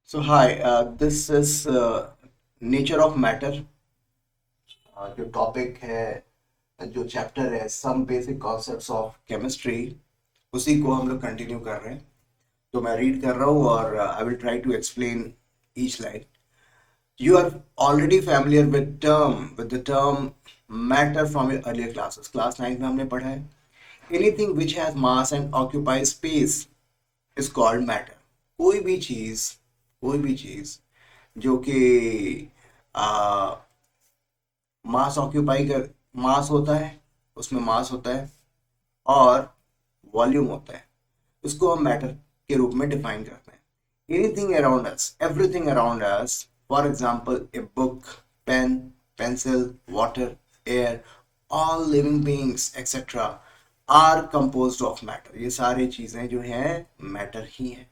So hi, this is nature of matter. जो topic है, जो चैप्टर है, some basic concepts of chemistry, उसी को हम लोग कंटिन्यू कर रहे हैं। तो मैं रीड कर रहा हूँ और I will try to explain each line. You are already familiar with the term matter from your earlier classes. Class 9 में हमने पढ़ा है. Anything which has mass and occupies space is called matter. कोई भी चीज कोई भी चीज जो कि मास ऑक्यूपाई कर मास होता है, उसमें मास होता है और वॉल्यूम होता है, उसको हम मैटर के रूप में डिफाइन करते हैं. Anything around us, everything around us, for example a book, pen, pencil, water, air, all living beings etcetera are composed of matter. ये सारी चीजें जो हैं मैटर ही हैं,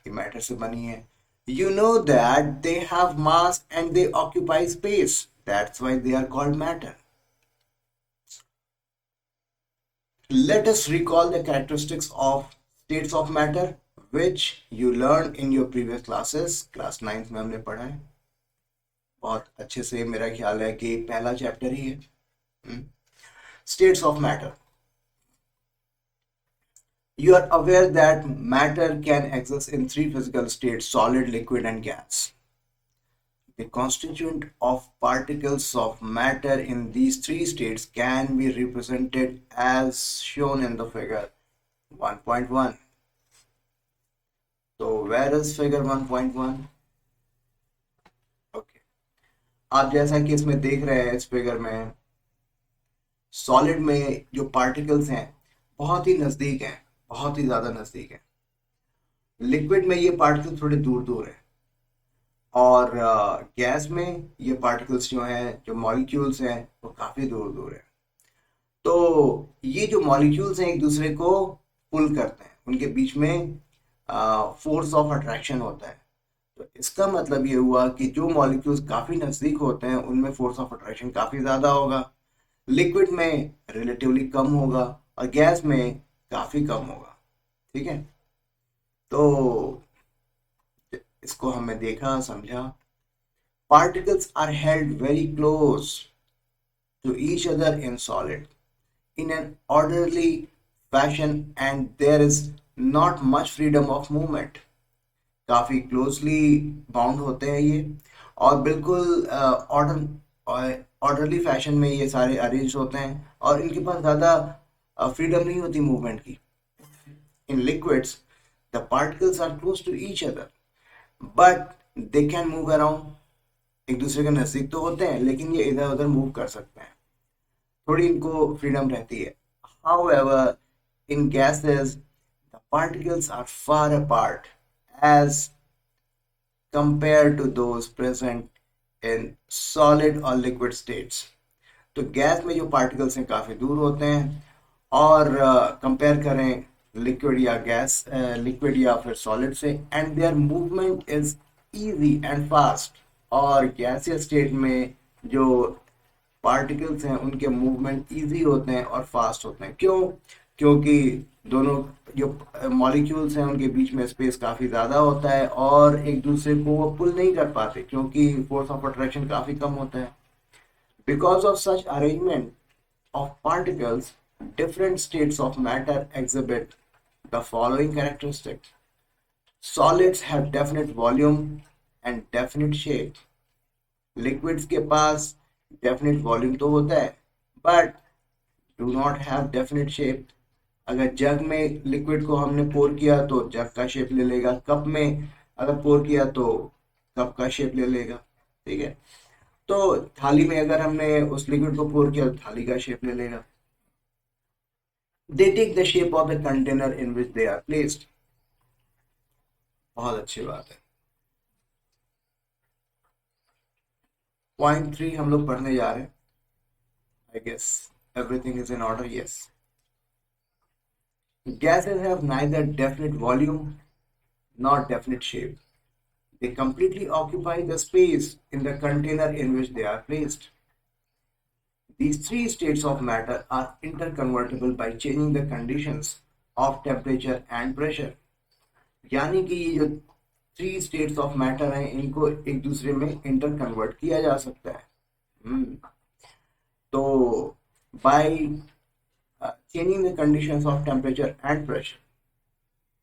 ये मैटर से बनी है. You know that they have mass and they occupy space. That's why they are called matter. Let us recall the characteristics of states of matter which you learned in your previous classes. Class 9th में हमने पढ़ा है बहुत अच्छे से. मेरा ख्याल है कि पहला चैप्टर ही है. States of matter. You are aware that matter can exist in three physical states: solid, liquid, and gas. The constituent of particles of matter in these three states can be represented as shown in the figure 1.1. So where is figure 1.1? Okay. आप जैसा कि इसमें देख रहे हैं, इस figure में solid में जो पार्टिकल्स हैं बहुत ही नज़दीक हैं, बहुत ही ज़्यादा नज़दीक हैं. लिक्विड में ये पार्टिकल थोड़े दूर दूर हैं और गैस में ये पार्टिकल्स जो हैं, जो मॉलिक्यूल्स हैं, वो काफ़ी दूर दूर हैं. तो ये जो मॉलिक्यूल्स हैं एक दूसरे को पुल करते हैं, उनके बीच में फोर्स ऑफ अट्रैक्शन होता है. तो इसका मतलब ये हुआ कि जो मॉलिक्यूल्स काफ़ी नज़दीक होते हैं उनमें फोर्स ऑफ अट्रैक्शन काफ़ी ज़्यादा होगा, लिक्विड में रिलेटिवली कम होगा और गैस में काफ़ी कम होगा. ठीक है, तो इसको हमने देखा, समझा. Particles are held very close to each other in solid in an orderly fashion and there is not much freedom of movement. काफ़ी क्लोजली बाउंड होते हैं ये और बिल्कुल ऑर्डरली फैशन में ये सारे अरेंज होते हैं और इनके पास ज़्यादा फ्रीडम नहीं होती मूवमेंट की. In liquids the particles are close to each other but they can move around. एक दूसरे के नज़दीक तो होते हैं लेकिन ये इधर उधर मूव कर सकते हैं, थोड़ी इनको फ्रीडम रहती है. However, in gases, the particles are far apart as compared to those present in solid or liquid states. तो गैस में जो पार्टिकल्स हैं काफ़ी दूर होते हैं और कंपेयर करें लिक्विड या गैस, लिक्विड या फिर सॉलिड से, and there movement is easy and fast. और गैसियस स्टेट में जो पार्टिकल्स हैं उनके मूवमेंट इजी होते हैं और फास्ट होते हैं. क्यों? क्योंकि दोनों जो मॉलिक्यूल्स हैं उनके बीच में स्पेस काफ़ी ज़्यादा होता है और एक दूसरे को वो पुल नहीं कर पाते क्योंकि फोर्स ऑफ अट्रैक्शन काफ़ी कम होता है. Because of such arrangement of particles, different states of matter exhibit the following characteristics. Solids have definite volume and definite shape. Liquids के पास definite volume तो होता है but do not have definite shape. अगर जग में liquid को हमने पोर किया तो जग का शेप ले लेगा, कप में अगर पोर किया तो कप का शेप ले लेगा. ठीक है, तो थाली में अगर हमने उस लिक्विड को पोर किया तो थाली का शेप ले लेगा. They take the shape of the container in which they are placed. बहुत अच्छी बात है. पॉइंट 3 हम लोग पढ़ने जा रहे हैं. I guess everything is in order. Yes. Gases have neither definite volume nor definite shape. They completely occupy the space in the container in which they are placed. These three states of matter are interconvertible by changing the conditions of temperature and pressure. यानी कि ये जो three states of matter हैं, इनको एक दूसरे में inter convert किया जा सकता है। हम्म, तो by changing the conditions of temperature and pressure.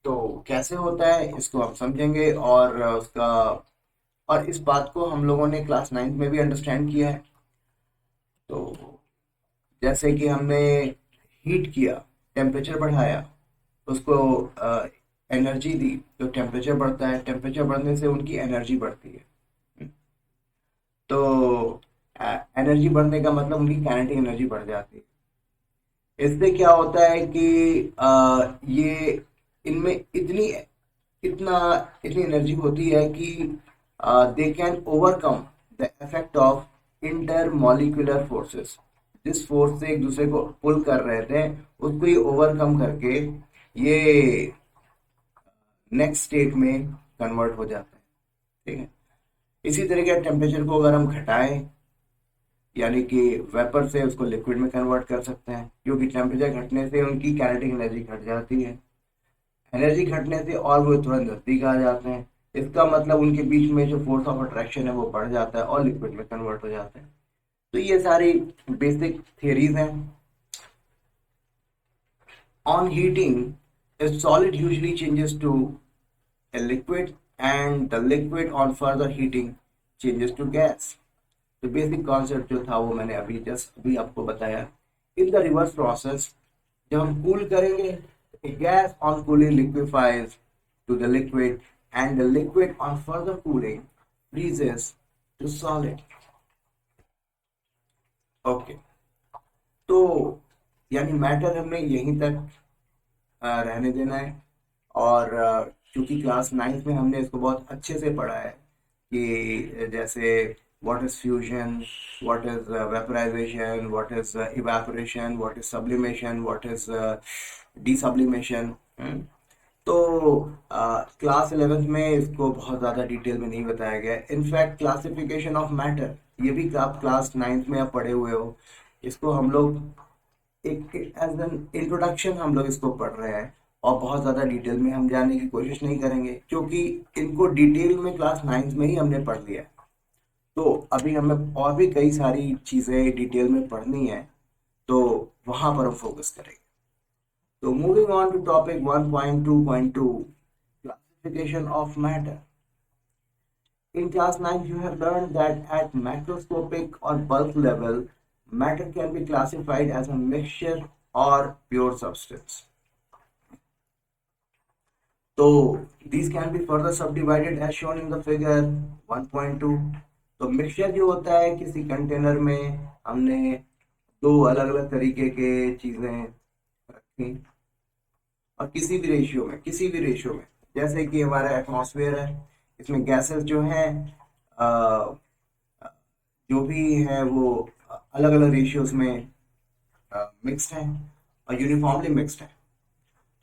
तो कैसे होता है इसको हम समझेंगे, और उसका और इस बात को हम लोगों ने क्लास 9 में भी अंडरस्टैंड किया है। तो जैसे कि हमने हीट किया, टेम्परेचर बढ़ाया, उसको एनर्जी दी, तो टेम्परेचर बढ़ता है, टेम्परेचर बढ़ने से उनकी एनर्जी बढ़ती है। तो एनर्जी बढ़ने का मतलब उनकी काइनेटिक एनर्जी बढ़ जाती है। इससे क्या होता है कि ये इनमें इतना इतनी एनर्जी होती है कि they can overcome the effect of inter molecular forces. जिस फोर्स से एक दूसरे को पुल कर रहे थे, उसको ये ओवरकम करके ये नेक्स्ट स्टेट में कन्वर्ट हो जाता है। ठीक है। इसी तरीके टेम्परेचर को अगर हम घटाएं, यानी कि वेपर से उसको लिक्विड में कन्वर्ट कर सकते हैं, क्योंकि टेम्परेचर घटने से उनकी काइनेटिक एनर्जी घट जाती है। एनर्जी घटने से और वो थोड़ा नजदीक आ जाते हैं, इसका मतलब उनके बीच में जो फोर्स ऑफ अट्रैक्शन है वो बढ़ जाता है और लिक्विड में कन्वर्ट हो जाता है। तो ये सारी बेसिक थियरीज हैं। On heating, a solid usually changes to a liquid, and the liquid on further heating changes to gas. तो बेसिक कॉन्सेप्ट जो था वो मैंने अभी आपको बताया। इन द रिवर्स प्रोसेस, जब हम कूल करेंगे, gas on cooling liquefies to the liquid, and the liquid on further cooling freezes to solid. Okay, तो यानी मैटर हमें यहीं तक रहने देना है। और क्योंकि क्लास 9 में हमने इसको बहुत अच्छे से पढ़ा है कि जैसे what is fusion, what is vaporisation, what is evaporation, what is sublimation, what is desublimation. तो क्लास 11th में इसको बहुत ज़्यादा डिटेल में नहीं बताया गया। इनफैक्ट क्लासिफिकेशन ऑफ मैटर, ये भी आप क्लास 9 में आप पढ़े हुए हो। इसको हम लोग एक एज एन इंट्रोडक्शन हम लोग इसको पढ़ रहे हैं, और बहुत ज़्यादा डिटेल में हम जाने की कोशिश नहीं करेंगे, क्योंकि इनको डिटेल में क्लास 9 में ही हमने पढ़ लिया है। तो अभी हमें और भी कई सारी चीज़ें डिटेल में पढ़नी है, तो वहाँ पर हम फोकस करेंगे। तो moving on to topic 1.2.2, classification of matter. In class 9, you have learned that at macroscopic or bulk level, matter can be classified as a mixture or pure substance. So, these can be further subdivided as shown in the figure 1.2. तो mixture जो होता है, किसी container में हमने दो अलग अलग तरीके के चीजें रखी, और किसी भी रेशियो में, जैसे कि हमारा एटमॉस्फेयर है, इसमें गैसेस जो हैं जो भी है वो अलग अलग रेशियोज में मिक्स्ड हैं और यूनिफॉर्मली मिक्स्ड है।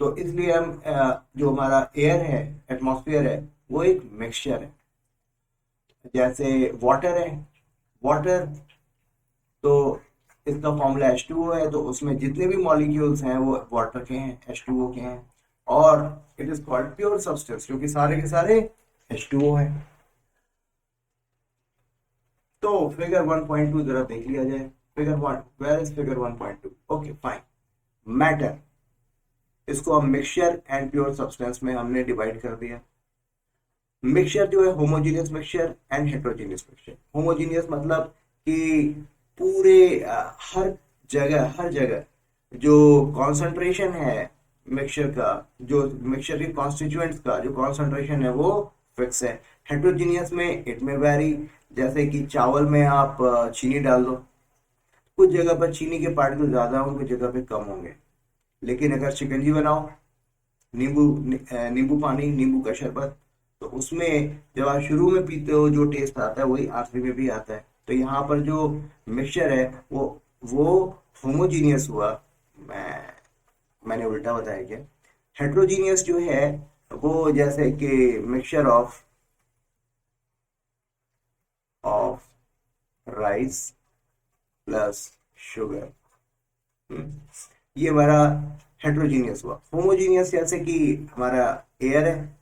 तो इसलिए हम जो हमारा एयर है, एटमॉस्फेयर है, वो एक मिक्सचर है। जैसे वाटर है, वाटर तो इसका फॉर्मूला H2O है, तो उसमें जितने भी मॉलिक्यूल्स हैं वो वाटर के हैं, H2O के हैं। और it is called pure substance, क्योंकि सारे के सारे H2O है। तो फिगर 1.2 जरा देख लिया जाए। Figure 1, where is figure 1.2? Okay fine. Matter, इसको हम मिक्सचर एंड प्योर सब्सटेंस में हमने डिवाइड कर दिया। मिक्सचर जो है homogeneous mixture and heterogeneous mixture. Homogeneous मतलब कि पूरे हर जगह जो कॉन्सेंट्रेशन है मिक्सचर का, जो मिक्सचर के कॉन्स्टिट्यूएंट्स का जो कॉन्सेंट्रेशन है वो फिक्स है। हेट्रोजीनियस में इट में वैरी, जैसे कि चावल में आप चीनी डाल दो, कुछ जगह पर चीनी के पार्टिकल ज्यादा होंगे, कुछ जगह पे कम होंगे। लेकिन अगर शिकंजी बनाओ, नींबू पानी, नींबू का शरबत, तो उसमें जब आप शुरू में पीते हो जो टेस्ट आता है वही आखिरी में भी आता है। तो यहाँ पर जो मिक्सचर है वो होमोजीनियस हुआ। मैंने उल्टा बताया क्या? हेट्रोजीनियस जो है वो जैसे कि mixture of rice plus sugar, ये हमारा हेट्रोजीनियस हुआ। होमोजीनियस जैसे कि हमारा एयर है,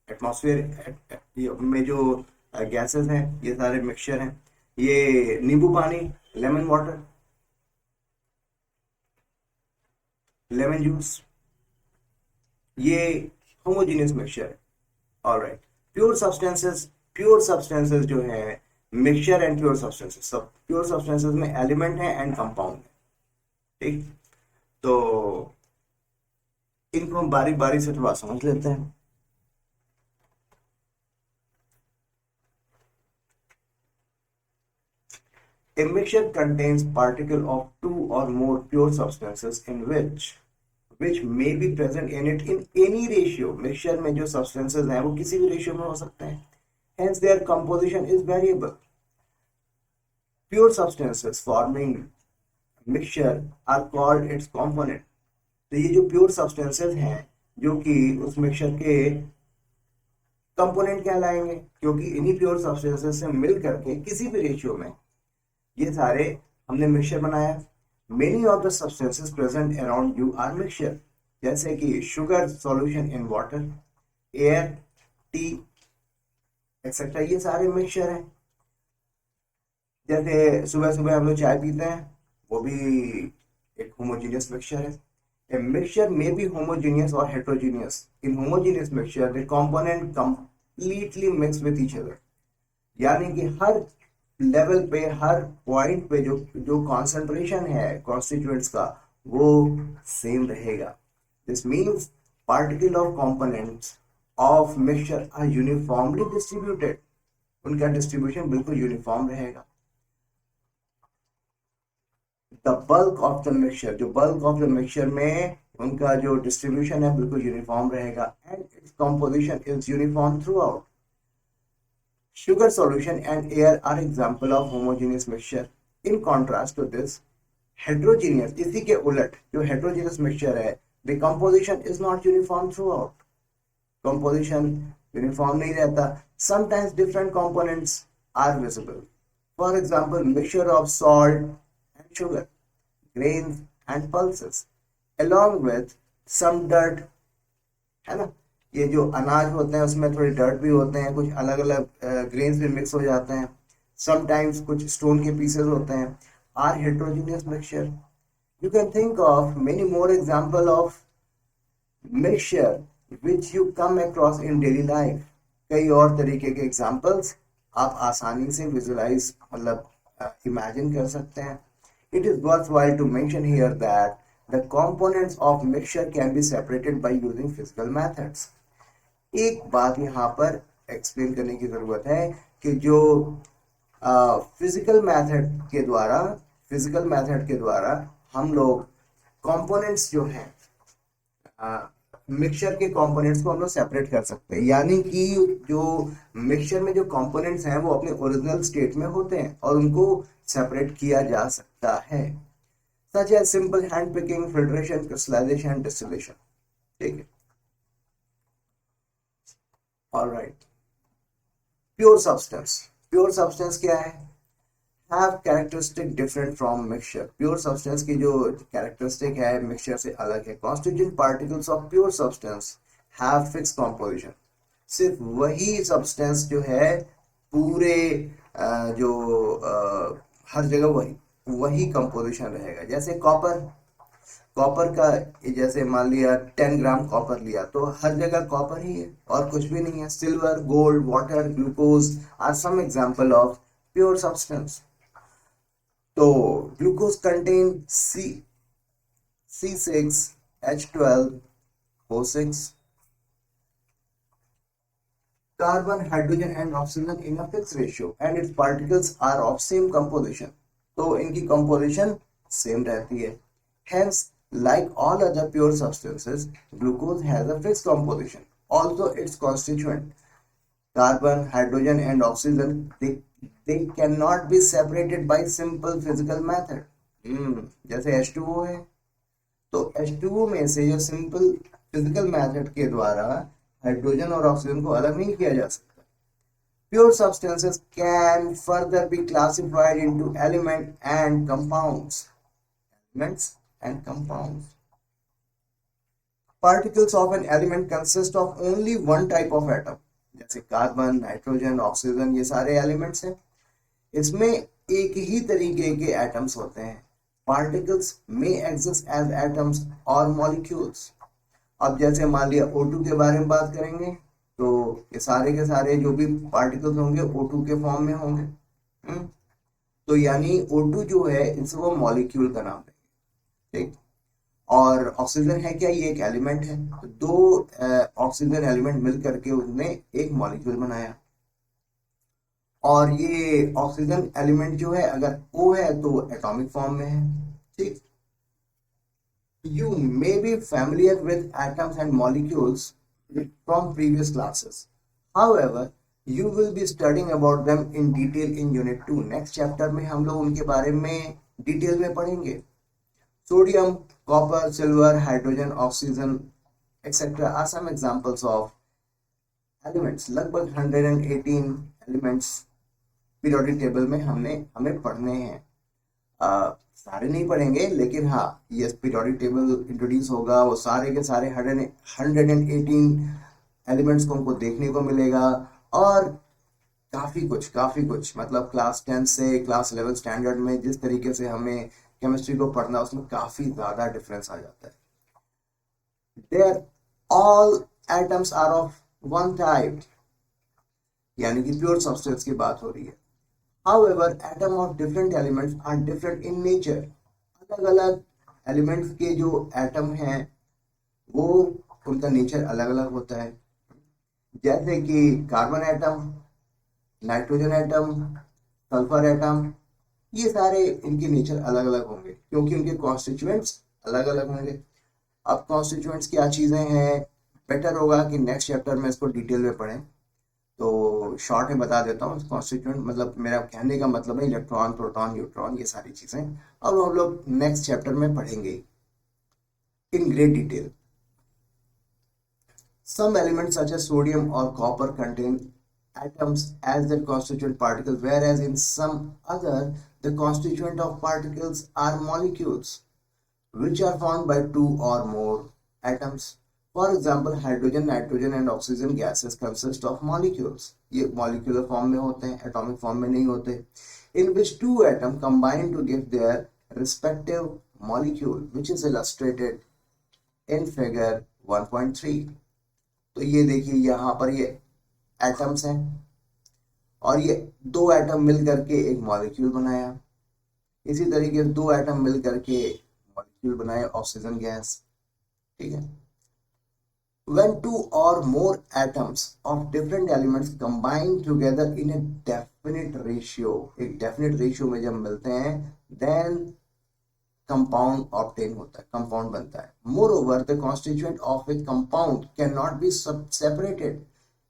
एटमॉस्फेयर में जो गैसेस हैं ये सारे मिक्सचर हैं। ये नींबू पानी, लेमन वाटर, लेमन जूस, ये होमोजीनियस मिक्सचर है। Alright, pure substances, pure substances जो है, मिक्सचर एंड प्योर सब्सटेंसेस, सब प्योर सब्सटेंसेस में एलिमेंट है एंड कंपाउंड है। ठीक, तो इनको हम बारी बारी से थोड़ा समझ लेते हैं। A mixture contains particle of two or more pure substances in which may be present in it in any ratio. Mixture में जो substances हैं वो किसी भी ratio में हो सकते हैं. Hence their composition is variable. Pure substances forming mixture are called its component. तो ये जो pure substances हैं जो कि उस mixture के component कहलाएंगे, क्योंकि इन्हीं pure substances से मिल करके किसी भी ratio में ये सारे हमने मिक्सचर बनाया। Many of the substances present around you are mixture, जैसे कि sugar solution in water, air, tea etcetera, ये सारे मिक्सचर हैं। जैसे सुबह सुबह हम लोग चाय पीते हैं, वो भी एक होमोजीनियस मिक्सचर है। A mixture may be homogeneous or heterogeneous. In homogeneous mixture, the component completely mix with each other. यानी कि हर लेवल पे, हर पॉइंट पे जो जो कॉन्सेंट्रेशन है कॉन्स्टिट्यूएंट्स का वो सेम रहेगा। This means particle of components of mixture are uniformly distributed, उनका डिस्ट्रीब्यूशन बिल्कुल यूनिफॉर्म रहेगा। The bulk of the mixture, जो बल्क ऑफ द मिक्सचर में उनका जो डिस्ट्रीब्यूशन है बिल्कुल यूनिफॉर्म रहेगा। And its composition is uniform throughout. Sugar solution and air are example of homogeneous mixture. In contrast to this, heterogeneous, इसी के उलट जो heterogeneous mixture है, the composition is not uniform throughout. Composition uniform नहीं रहता. Sometimes different components are visible. For example, mixture of salt and sugar, grains and pulses, along with some dirt, है ना। ये जो अनाज होते हैं उसमें थोड़े डर्ट भी होते हैं, कुछ अलग अलग ग्रेन्स भी मिक्स हो जाते हैं, समटाइम्स कुछ स्टोन के पीसेस होते हैं, are heterogeneous mixture. You can think of many more example of mixture which you come across in daily life. कई और तरीके के एग्जांपल्स आप आसानी से विजुलाइज मतलब इमेजिन कर सकते हैं। It is worthwhile to mention here that the components of mixture can be separated by using physical methods. एक बात यहाँ पर एक्सप्लेन करने की जरूरत है कि जो फिजिकल मेथड के द्वारा हम लोग कंपोनेंट्स जो हैं मिक्सचर के कंपोनेंट्स को हम लोग सेपरेट कर सकते हैं। यानी कि जो मिक्सचर में जो कंपोनेंट्स हैं वो अपने ओरिजिनल स्टेट में होते हैं और उनको सेपरेट किया जा सकता है, such as simple hand picking, filtration, crystallisation and distillation. ठीक है, alright. Pure substance, pure substance क्या है? Have characteristic different from mixture. Pure substance की जो कैरेक्टरिस्टिक है मिक्सचर से अलग है। Constituent particles of pure substance have fix composition. सिर्फ वही सब्सटेंस जो है पूरे जो हर जगह वही वही कंपोजिशन रहेगा। जैसे कॉपर, कॉपर का जैसे मान लिया 10 ग्राम कॉपर लिया तो हर जगह कॉपर ही है और कुछ भी नहीं है। Silver, gold, water, glucose are some example of pure substance. तो glucose contain C6H12O6, carbon, hydrogen and oxygen in a fixed ratio and its particles are of same composition। तो इनकी composition same रहती है। Hence, like all other pure substances, glucose has a fixed composition. Also, its constituent carbon, hydrogen and oxygen they cannot be separated by simple physical method। जैसे H2O है तो H2O में से जो सिंपल फिजिकल मेथड के द्वारा hydrogen और oxygen को अलग नहीं किया जा सकता। Pure substances can further be classified into elements and compounds। particles of an element consist of only one type of atom, जैसे कार्बन, नाइट्रोजन, ऑक्सीजन, ये सारे एलिमेंट्स हैं, इसमें एक ही तरीके के एटम्स होते हैं. पार्टिकल्स में एग्जिस्ट एज एटम्स और मॉलिक्यूल्स. अब जैसे मान लिया O2 के बारे में बात करेंगे, तो ये सारे के सारे जो भी पार्टिकल्स होंगे O2 के फॉर्म में होंगे. तो यानी O2 जो है इसे वो मॉलिक्यूल का नाम देंगे. ठीक. और ऑक्सीजन है क्या, ये एक एलिमेंट है. तो दो ऑक्सीजन एलिमेंट मिल करके उसने एक मॉलिक्यूल बनाया. और ये ऑक्सीजन एलिमेंट जो है अगर O है तो एटॉमिक फॉर्म में है. ठीक. You may be familiar with atoms and molecules from previous classes. However, you will be studying about them in detail in Unit 2. Next chapter में हम लोग उनके बारे में डिटेल में पढ़ेंगे. Sodium, copper, silver, hydrogen, oxygen, etc. are some examples of elements. लगभग 118 elements periodic table में हमें पढ़ने हैं. सारे नहीं पढ़ेंगे, लेकिन हाँ ये पीरियोडिक टेबल इंट्रोड्यूस होगा, वो सारे के सारे 118 एलिमेंट्स को हमको देखने को मिलेगा. और काफ़ी कुछ मतलब क्लास 10 से क्लास 11 स्टैंडर्ड में जिस तरीके से हमें केमिस्ट्री को पढ़ना, उसमें काफ़ी ज़्यादा डिफरेंस आ जाता है. There all atoms are of one type, यानी कि प्योर सब्सटेंस की बात हो रही है. However, atoms of different elements are different in nature. अलग-अलग एलिमेंट्स के जो एटम हैं वो उनका नेचर अलग-अलग होता है. जैसे कि carbon atom, nitrogen atom, sulphur atom, ये सारे इनके नेचर अलग-अलग होंगे क्योंकि उनके कॉन्स्टिट्यूएंट्स अलग-अलग होंगे. अब कॉन्स्टिट्यूएंट्स क्या चीज़ें हैं, बेटर होगा कि नेक्स्ट चैप्टर में इसको डिटेल में पढ़ें. तो शॉर्ट में बता देता हूँ. कॉन्स्टिट्यूएंट मतलब मेरा कहने का मतलब है इलेक्ट्रॉन, प्रोटॉन, न्यूट्रॉन, ये सारी चीज़ें अब हम लोग नेक्स्ट चैप्टर में पढ़ेंगे in great detail. Some elements such as sodium or copper contain atoms as their constituent particles, whereas in some other the constituent of particles are molecules which are formed by two or more atoms. For example, hydrogen, nitrogen and oxygen gases consist of molecules. ये molecular form में होते हैं, atomic form में नहीं होते. In which two atoms combine to give their respective molecule, which is illustrated in figure 1.3. तो ये देखिए यहाँ पर ये एटम्स हैं और ये दो एटम मिल करके एक मॉलिक्यूल बनाया. इसी तरीके से दो एटम मिल करके मॉलिक्यूल बनाए ऑक्सीजन गैस. ठीक है. When two or more atoms of different elements combine together in a definite ratio, एक definite ratio में जब मिलते हैं, then compound obtain होता है, compound बनता है. Moreover, the constituent of a compound cannot be separated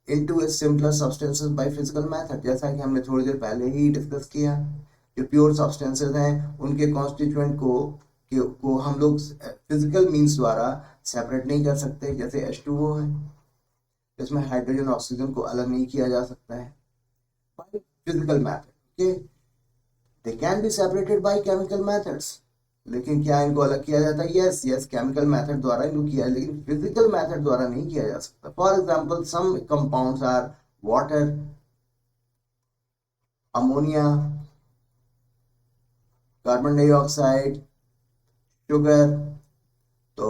into a simpler substances by physical method. जैसा कि हमने थोड़ी देर पहले ही डिस्कस किया, जो प्योर सब्सटेंसेस हैं उनके कॉन्स्टिट्यूएंट को हम लोग फिजिकल मींस द्वारा सेपरेट नहीं कर सकते. जैसे H2O है, इसमें हाइड्रोजन ऑक्सीजन को अलग नहीं किया जा सकता है by physical method. Okay, they can be separated by chemical methods. लेकिन क्या इनको अलग किया जाता है? यस, केमिकल मेथड द्वारा इनको किया, लेकिन फिजिकल मेथड द्वारा नहीं किया जा सकता. For example, some compounds are water, ammonia, carbon dioxide, sugar. तो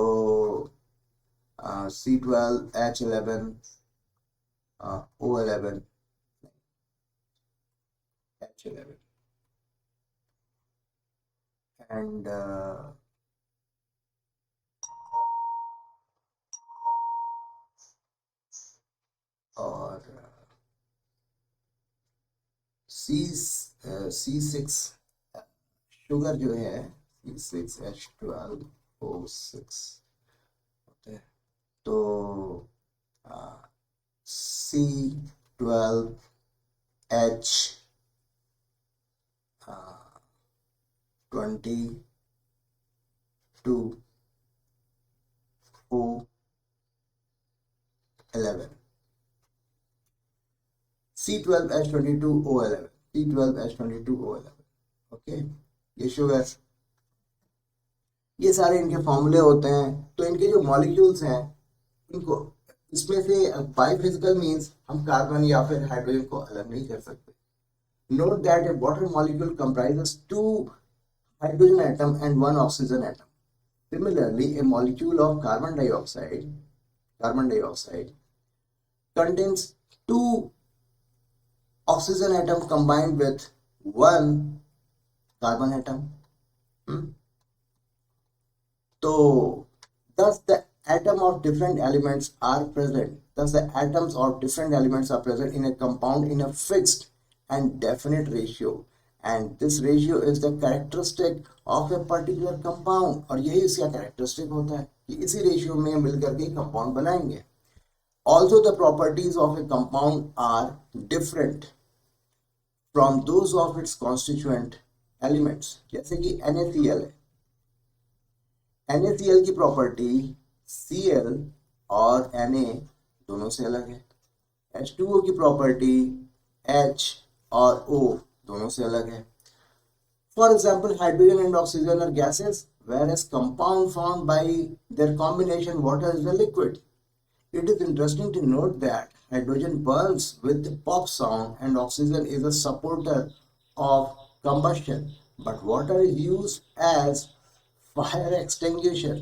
C12H11 O11 H11 and और C6 शुगर जो है C6H12O6 होते हैं. तो C12H22O11 C12H22O11 ओके, ये शुगर, ये सारे इनके फॉर्मूले होते हैं. तो इनके जो मॉलिक्यूल्स हैं इनको इसमें से बायोफिजिकल मीन्स हम कार्बन या फिर हाइड्रोजन को अलग नहीं कर सकते. Note that a water molecule comprises two hydrogen atom and one oxygen atom. Similarly, a molecule of carbon dioxide contains two oxygen atom combined with one carbon atom. So, thus the atom of different elements are present. Thus the atoms of different elements are present in a compound in a fixed and definite ratio. And this ratio is the characteristic of a particular compound. और यही इसका characteristic होता है कि इसी ratio में मिलकर के compound बनाएंगे. Also the properties of a compound are different from those of its constituent elements. जैसे कि NaCl है. NaCl की प्रॉपर्टी Cl और Na दोनों से अलग है. H2O की प्रॉपर्टी H और O दोनों से अलग है. For example, hydrogen and oxygen are gases, whereas compound formed by their combination water is a liquid. It is interesting to note that hydrogen burns with the pop sound and oxygen is a supporter of combustion, but water is used as fire extinguisher.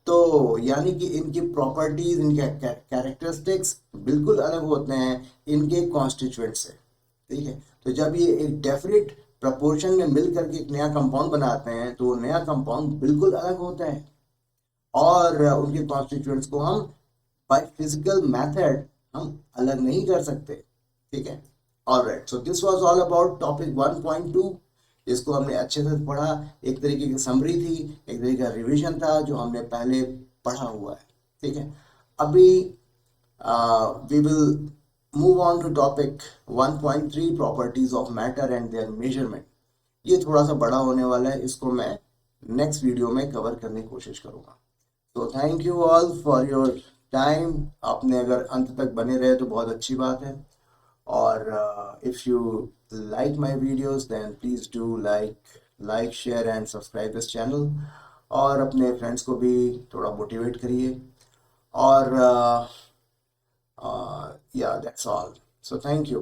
तो यानी कि इनकी properties, इनके characteristics बिल्कुल अलग होते हैं इनके कॉन्स्टिट्यूएंट से. ठीक है, तो जब ये एक डेफिनेट प्रपोर्शन में मिल करके एक नया कंपाउंड बनाते हैं तो नया कंपाउंड बिल्कुल अलग होता है और उनके कॉन्स्टिट्यूएंट्स को हम बाय फिजिकल मेथड हम अलग नहीं कर सकते. ठीक है, alright. So this was all about topic 1.2, जिसको हमने अच्छे से पढ़ा. एक तरीके की समरी थी, एक तरीके का रिवीजन था जो हमने पहले पढ़ा हुआ है. ठीक है, अभी we will move on to topic 1.3 properties of matter and their measurement. ये थोड़ा सा बड़ा होने वाला है, इसको मैं नेक्स्ट वीडियो में कवर करने की कोशिश करूँगा. तो thank you all for your time. आपने अगर अंत तक बने रहे तो बहुत अच्छी बात है. और if you like my videos then please do like, share and subscribe this channel. और अपने फ्रेंड्स को भी थोड़ा मोटिवेट करिए. और yeah, that's all. So thank you.